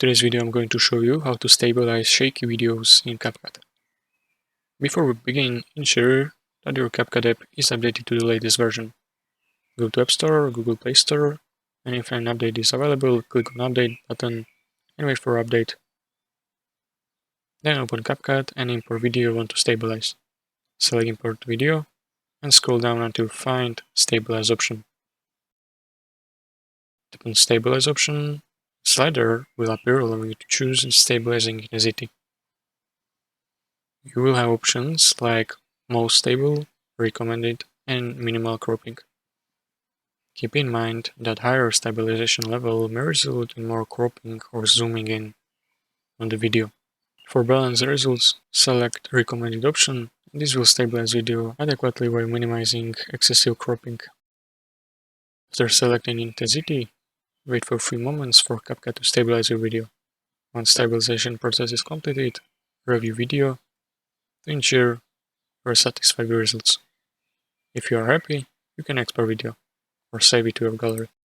today's video I'm going to show you how to stabilize shaky videos in CapCut. Before we begin, ensure that your CapCut app is updated to the latest version. Go to App Store or Google Play Store, and if an update is available, click on Update button and wait for update. Then open CapCut and import video you want to stabilize. Select Import Video and scroll down until find Stabilize option. Tap on Stabilize option. Slider will appear allowing you to choose stabilizing intensity. You will have options like most stable, recommended, and minimal cropping. Keep in mind that higher stabilization level may result in more cropping or zooming in on the video. For balanced results, select recommended option. This will stabilize video adequately while minimizing excessive cropping. After selecting intensity, wait for a few moments for CapCut to stabilize your video. Once stabilization process is completed, review video to ensure you are satisfied with results. If you are happy, you can export video or save it to your gallery.